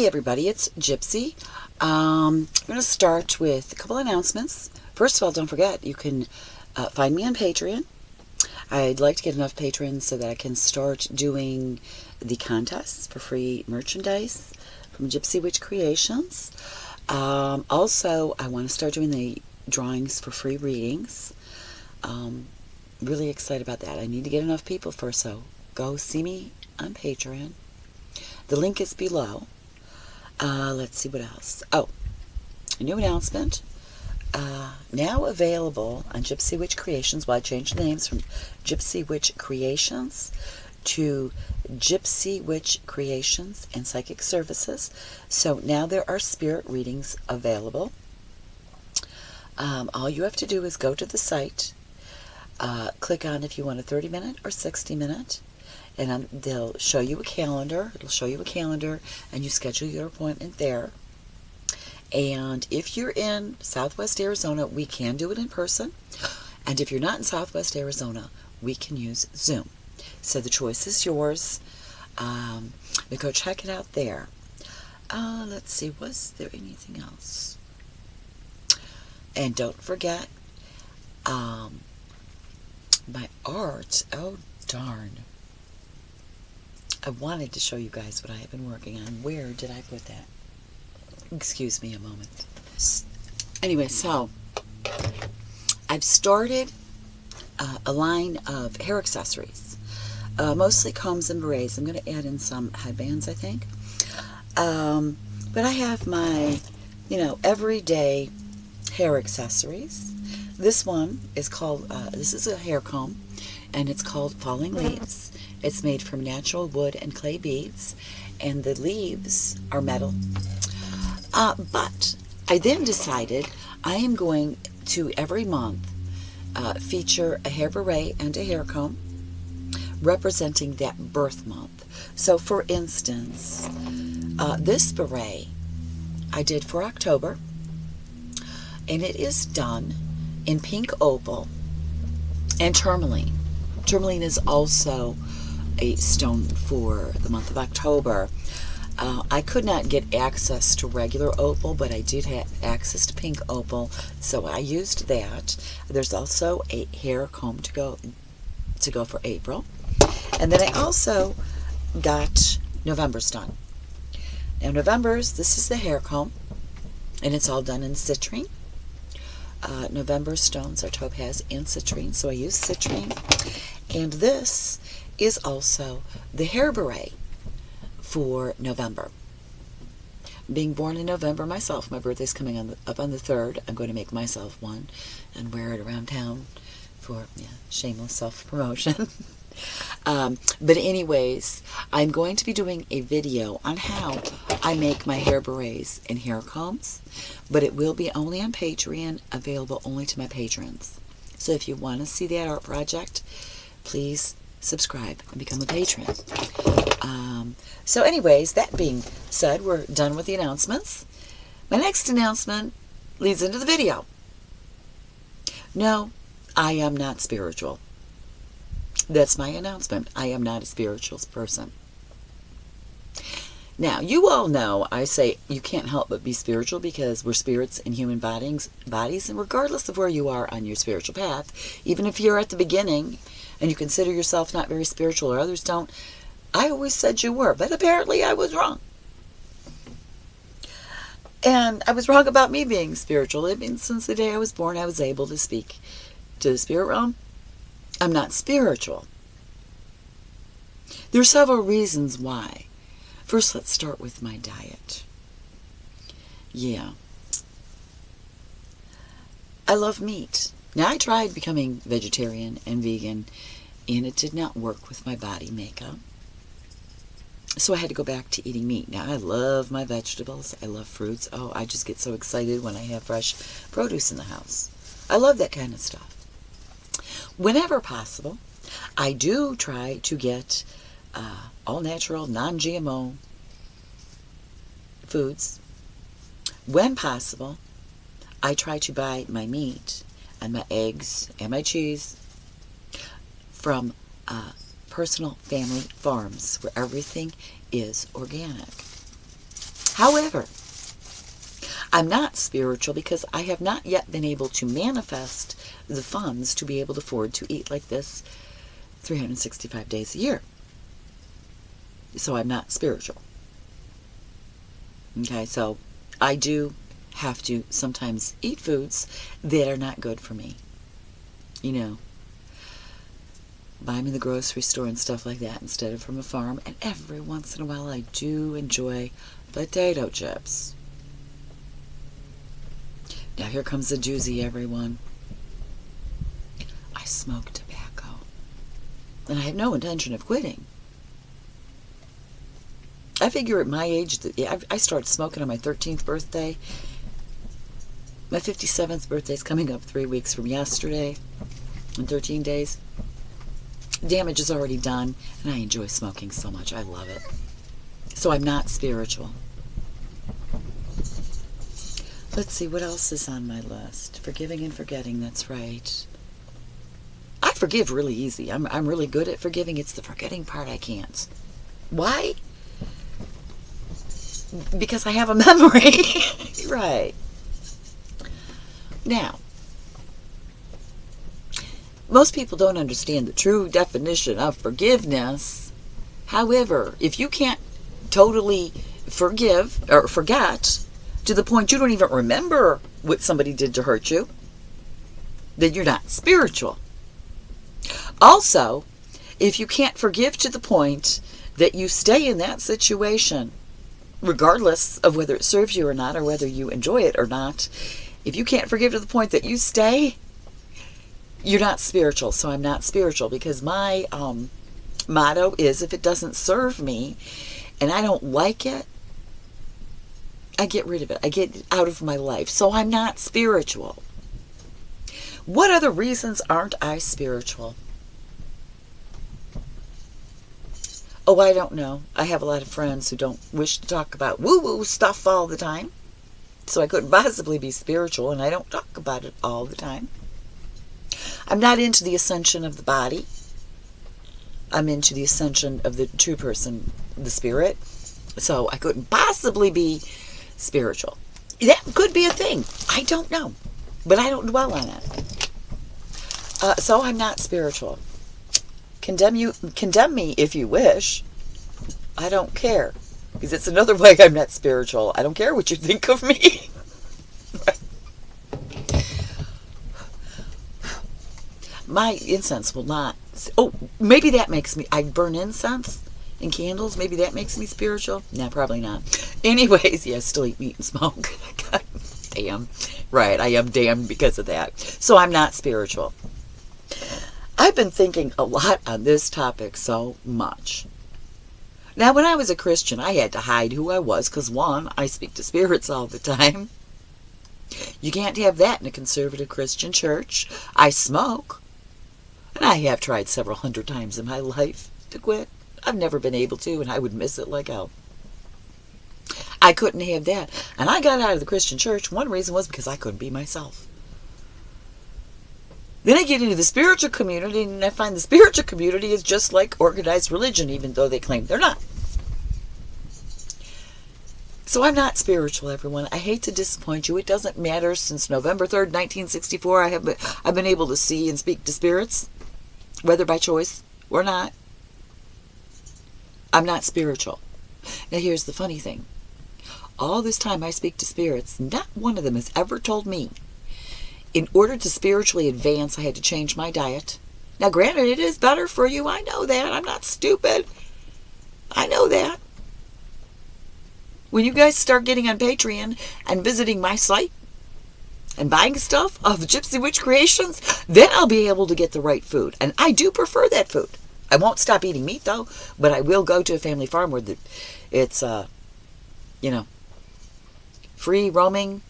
Hey everybody, it's Gypsy. I'm going to start with a couple announcements. First of all, don't forget, you can find me on Patreon. I'd like to get enough patrons so that I can start doing the contests for free merchandise from Gypsy Witch Creations. Also, I want to start doing the drawings for free readings. Really excited about that. I need to get enough people first, so go see me on Patreon. The link is below. Let's see what else. Oh, a new announcement. Now available on Gypsy Witch Creations. Well, I changed the names from Gypsy Witch Creations to Gypsy Witch Creations and Psychic Services. So now there are spirit readings available. All you have to do is go to the site, click on if you want a 30-minute or 60-minute, and they'll show you a calendar. It'll show you a calendar, and you schedule your appointment there. And if you're in Southwest Arizona, we can do it in person. And if you're not in Southwest Arizona, we can use Zoom. So the choice is yours. But go check it out there. Let's see, was there anything else? And don't forget, my art. Oh, darn. I wanted to show you guys what I have been working on. Where did I put that? Excuse me a moment. Anyway, so I've started a line of hair accessories, mostly combs and berets. I'm going to add in some headbands, I think. But I have my, everyday hair accessories. This one is called, this is a hair comb, and it's called Falling Leaves. It's made from natural wood and clay beads, and the leaves are metal. But I then decided I am going to every month feature a hair beret and a hair comb representing that birth month. So for instance, this beret I did for October, and it is done in pink opal and tourmaline. Tourmaline is also a stone for the month of October. I could not get access to regular opal, but I did have access to pink opal, so I used that. There's also a hair comb to go for April. And then I also got November's done. Now November's, this is the hair comb, and it's all done in citrine. November stones are topaz and citrine, so I use citrine. And this is also the hair beret for November. Being born in November myself, my birthday's coming up on the 3rd. I'm going to make myself one and wear it around town for shameless self-promotion. But anyways, I'm going to be doing a video on how I make my hair berets and hair combs, but it will be only on Patreon, available only to my patrons. So if you want to see that art project, please subscribe and become a patron. So anyways, that being said, we're done with the announcements. My next announcement leads into the video. No, I am not spiritual. That's my announcement. I am not a spiritual person. Now, you all know I say you can't help but be spiritual because we're spirits in human bodies, and regardless of where you are on your spiritual path, even if you're at the beginning and you consider yourself not very spiritual or others don't, I always said you were, but apparently I was wrong. And I was wrong about me being spiritual. I mean, since the day I was born, I was able to speak to the spirit realm. I'm not spiritual. There are several reasons why. First, let's start with my diet. Yeah. I love meat. Now, I tried becoming vegetarian and vegan, and it did not work with my body makeup. So I had to go back to eating meat. Now, I love my vegetables. I love fruits. Oh, I just get so excited when I have fresh produce in the house. I love that kind of stuff. Whenever possible, I do try to get all-natural, non-GMO foods. When possible, I try to buy my meat and my eggs and my cheese from personal family farms where everything is organic. However, I'm not spiritual because I have not yet been able to manifest the funds to be able to afford to eat like this 365 days a year. So I'm not spiritual. Okay, so I do have to sometimes eat foods that are not good for me. You know, buy them in the grocery store and stuff like that instead of from a farm. And every once in a while I do enjoy potato chips. Now here comes a doozy, everyone. I smoke tobacco. And I have no intention of quitting. I figure at my age, I started smoking on my 13th birthday. My 57th birthday is coming up 3 weeks from yesterday. In 13 days. Damage is already done. And I enjoy smoking so much. I love it. So I'm not spiritual. Let's see, what else is on my list? Forgiving and forgetting, that's right. I forgive really easy. I'm really good at forgiving. It's the forgetting part I can't. Why? Because I have a memory. Right. Now, most people don't understand the true definition of forgiveness. However, if you can't totally forgive or forget to the point you don't even remember what somebody did to hurt you, then you're not spiritual. Also, if you can't forgive to the point that you stay in that situation, regardless of whether it serves you or not, or whether you enjoy it or not, if you can't forgive to the point that you stay, you're not spiritual. So I'm not spiritual because my motto is, if it doesn't serve me and I don't like it, I get rid of it. I get it out of my life. So I'm not spiritual. What other reasons aren't I spiritual? Oh, I don't know. I have a lot of friends who don't wish to talk about woo-woo stuff all the time. So I couldn't possibly be spiritual, and I don't talk about it all the time. I'm not into the ascension of the body. I'm into the ascension of the true person, the spirit. So I couldn't possibly be spiritual. That could be a thing. I don't know. But I don't dwell on it. So I'm not spiritual. Condemn me if you wish. I don't care. Because it's another way I'm not spiritual. I don't care what you think of me. My incense will not... Oh, maybe that makes me... I burn incense and candles. Maybe that makes me spiritual. No, probably not. Anyways, yeah, I still eat meat and smoke. God damn. Right, I am damned because of that. So I'm not spiritual. I've been thinking a lot on this topic so much. Now, when I was a Christian, I had to hide who I was because, one, I speak to spirits all the time. You can't have that in a conservative Christian church. I smoke. And I have tried several hundred times in my life to quit. I've never been able to, and I would miss it like hell. I couldn't have that. And I got out of the Christian church. One reason was because I couldn't be myself. Then I get into the spiritual community, and I find the spiritual community is just like organized religion, even though they claim they're not. So I'm not spiritual, everyone. I hate to disappoint you. It doesn't matter. Since November 3rd, 1964, I've been able to see and speak to spirits, whether by choice or not. I'm not spiritual. Now here's the funny thing. All this time I speak to spirits, not one of them has ever told me, in order to spiritually advance, I had to change my diet. Now, granted, it is better for you. I know that. I'm not stupid. I know that. When you guys start getting on Patreon and visiting my site and buying stuff of Gypsy Witch Creations, then I'll be able to get the right food. And I do prefer that food. I won't stop eating meat, though, but I will go to a family farm where it's, free roaming,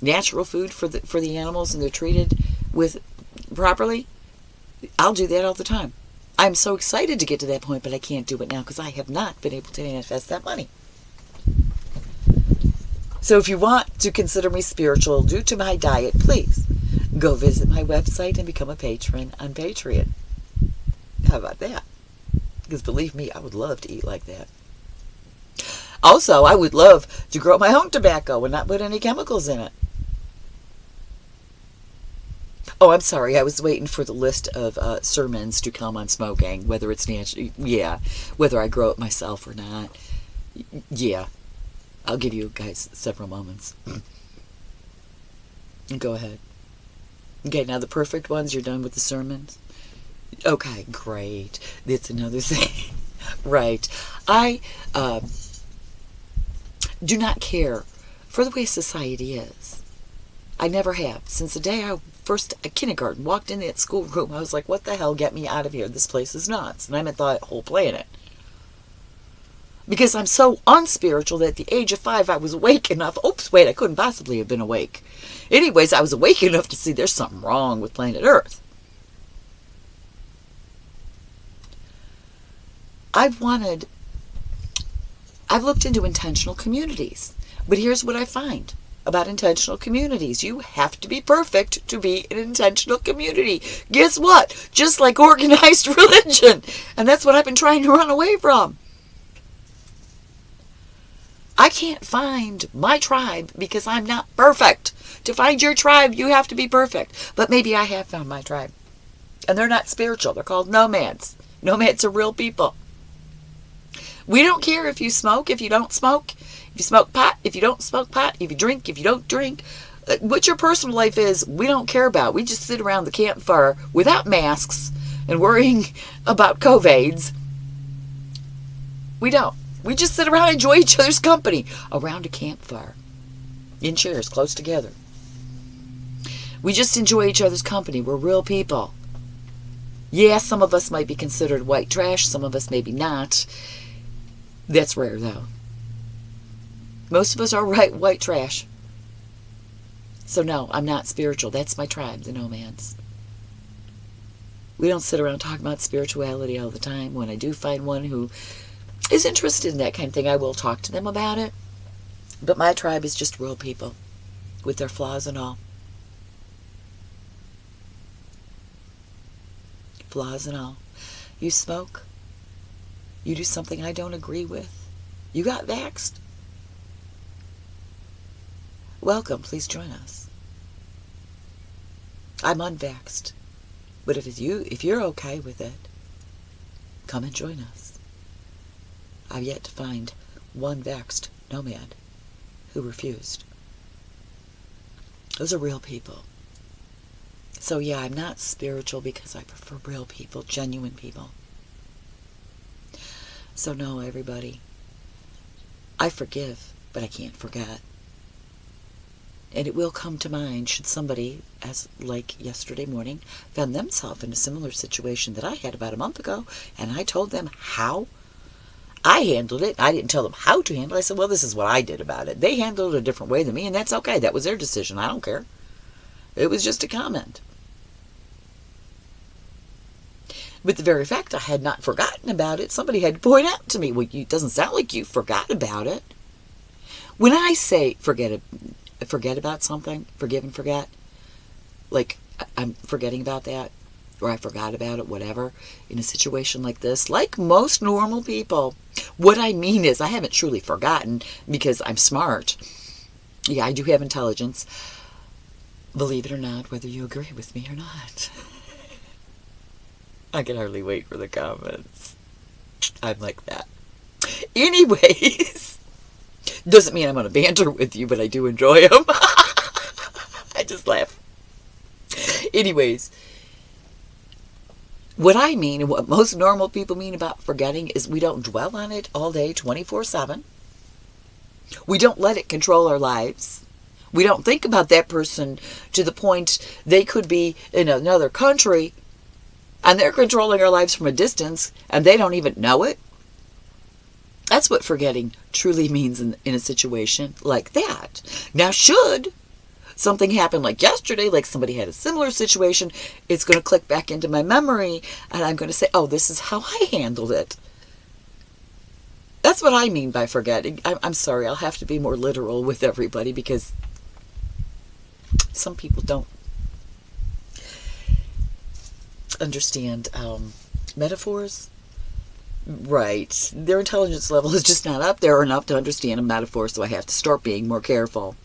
natural food for the animals, and they're treated with properly. I'll do that all the time. I'm so excited to get to that point, but I can't do it now because I have not been able to manifest that money. So if you want to consider me spiritual due to my diet, please go visit my website and become a patron on Patreon. How about that? Because believe me, I would love to eat like that. Also, I would love to grow my own tobacco and not put any chemicals in it. Oh, I'm sorry. I was waiting for the list of sermons to come on smoking, whether it's natural, yeah, whether I grow it myself or not. Yeah, I'll give you guys several moments. Go ahead. Okay, now the perfect ones, you're done with the sermons? Okay, great. That's another thing. Right. I do not care for the way society is. I never have. Since the day I first, at kindergarten, walked in that schoolroom, I was like, what the hell, get me out of here. This place is nuts. And I meant the whole planet. Because I'm so unspiritual that at the age of 5, I was awake enough. Oops, wait, I couldn't possibly have been awake. Anyways, I was awake enough to see there's something wrong with planet Earth. I've looked into intentional communities. But here's what I find about intentional communities. You have to be perfect to be an intentional community. Guess what? Just like organized religion. And that's what I've been trying to run away from. I can't find my tribe because I'm not perfect. To find your tribe, you have to be perfect. But maybe I have found my tribe. And they're not spiritual. They're called nomads. Nomads are real people. We don't care if you smoke, if you don't smoke, if you smoke pot, if you don't smoke pot, if you drink, if you don't drink. What your personal life is, we don't care about. We just sit around the campfire without masks and worrying about COVIDs. We don't. We just sit around and enjoy each other's company around a campfire in chairs close together. We just enjoy each other's company. We're real people. Yeah, some of us might be considered white trash. Some of us maybe not. That's rare, though. Most of us are white trash. So no, I'm not spiritual. That's my tribe, the nomads. We don't sit around talking about spirituality all the time. When I do find one who is interested in that kind of thing, I will talk to them about it. But my tribe is just real people with their flaws and all. Flaws and all. You smoke. You do something I don't agree with. You got vaxxed. Welcome, please join us. I'm unvaxxed. But if you're okay with it, come and join us. I've yet to find one vaxxed nomad who refused. Those are real people. So yeah, I'm not spiritual because I prefer real people, genuine people. So no, everybody, I forgive, but I can't forget. And it will come to mind should somebody, as like yesterday morning, found themselves in a similar situation that I had about a month ago, and I told them how I handled it. I didn't tell them how to handle it. I said, well, this is what I did about it. They handled it a different way than me, and that's okay. That was their decision. I don't care. It was just a comment. But the very fact I had not forgotten about it, somebody had to point out to me, well, it doesn't sound like you forgot about it. When I say forget about something, forgive and forget, like I'm forgetting about that, or I forgot about it, whatever, in a situation like this, like most normal people, what I mean is I haven't truly forgotten because I'm smart. Yeah, I do have intelligence. Believe it or not, whether you agree with me or not. I can hardly wait for the comments. I'm like that. Anyways, doesn't mean I'm going to banter with you, but I do enjoy them. I just laugh. Anyways, what I mean and what most normal people mean about forgetting is we don't dwell on it all day 24/7. We don't let it control our lives. We don't think about that person to the point they could be in another country and they're controlling our lives from a distance and they don't even know it. That's what forgetting truly means in a situation like that. Now, should something happen like yesterday, like somebody had a similar situation, it's going to click back into my memory and I'm going to say, oh, this is how I handled it. That's what I mean by forgetting. I'm sorry, I'll have to be more literal with everybody because some people don't understand metaphors. Right. Their intelligence level is just not up there enough to understand a metaphor, so I have to start being more careful.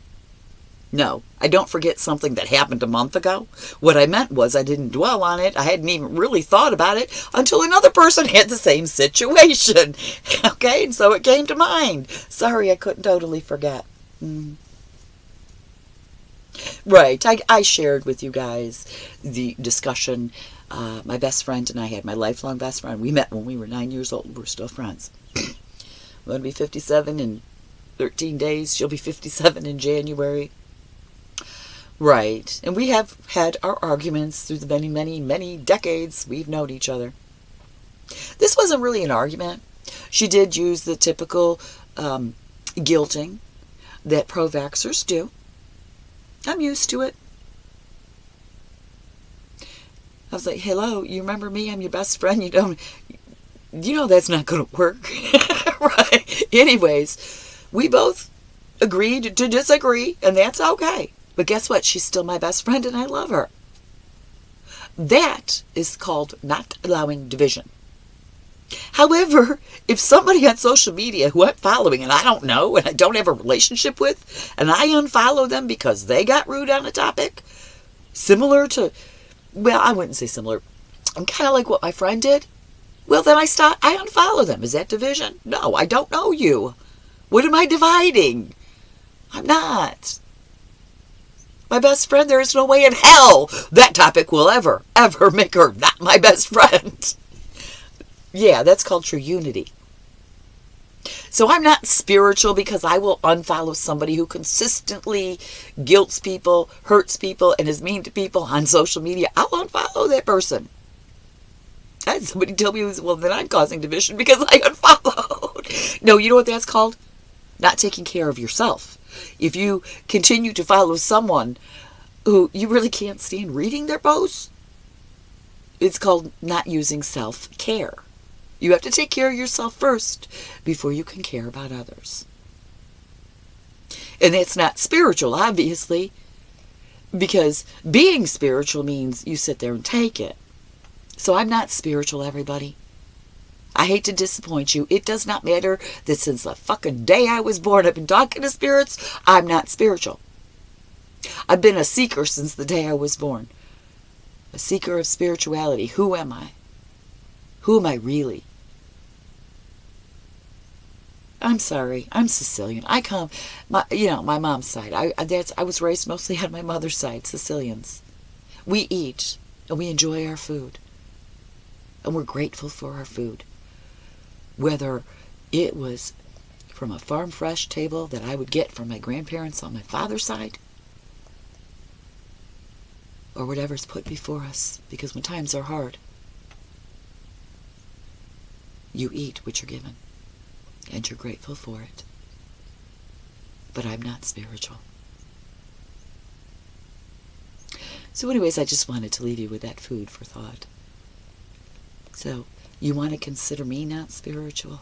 No, I don't forget something that happened a month ago. What I meant was I didn't dwell on it. I hadn't even really thought about it until another person had the same situation. Okay, and so it came to mind. Sorry, I couldn't totally forget. Right, I shared with you guys the discussion. My best friend and I had, my lifelong best friend. We met when we were 9 years old. We're still friends. I'm going to be 57 in 13 days. She'll be 57 in January. Right. And we have had our arguments through the many, many, many decades we've known each other. This wasn't really an argument. She did use the typical guilting that pro-vaxxers do. I'm used to it. I was like, hello, you remember me? I'm your best friend. You know that's not going to work. Right. Anyways, we both agreed to disagree, and that's okay. But guess what? She's still my best friend, and I love her. That is called not allowing division. However, if somebody on social media who I'm following and I don't know and I don't have a relationship with, and I unfollow them because they got rude on a topic, similar to, well, I wouldn't say similar, I'm kind of like what my friend did, well, then I unfollow them. Is that division? No, I don't know you. What am I dividing? I'm not. My best friend, there is no way in hell that topic will ever make her not my best friend. Yeah, that's called true unity. So I'm not spiritual because I will unfollow somebody who consistently guilts people, hurts people, and is mean to people on social media. I'll unfollow that person. I had somebody tell me, well, then I'm causing division because I unfollowed. No, you know what that's called? Not taking care of yourself. If you continue to follow someone who you really can't stand reading their posts, it's called not using self-care. You have to take care of yourself first before you can care about others. And that's not spiritual, obviously, because being spiritual means you sit there and take it. So I'm not spiritual, everybody. I hate to disappoint you. It does not matter that since the fucking day I was born, I've been talking to spirits. I'm not spiritual. I've been a seeker since the day I was born. A seeker of spirituality. Who am I? Who am I really? I'm sorry. I'm Sicilian. I come, my mom's side. I was raised mostly on my mother's side, Sicilians. We eat and we enjoy our food. And we're grateful for our food. Whether it was from a farm fresh table that I would get from my grandparents on my father's side, or whatever's put before us, because when times are hard, you eat what you're given, and you're grateful for it. But I'm not spiritual. So anyways, I just wanted to leave you with that food for thought. So, you want to consider me not spiritual?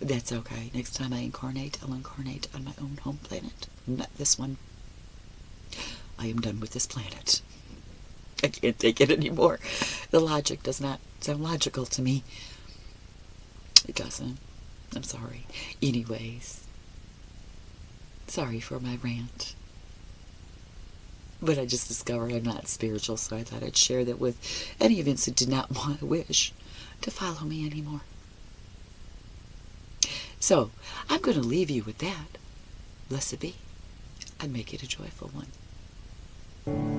That's okay. Next time I incarnate, I'll incarnate on my own home planet. Not this one. I am done with this planet. I can't take it anymore. The logic does not sound logical to me. It doesn't. I'm sorry. Anyways. Sorry for my rant. But I just discovered I'm not spiritual, so I thought I'd share that with any of you who did not want to wish to follow me anymore. So, I'm going to leave you with that. Blessed be, and make it a joyful one.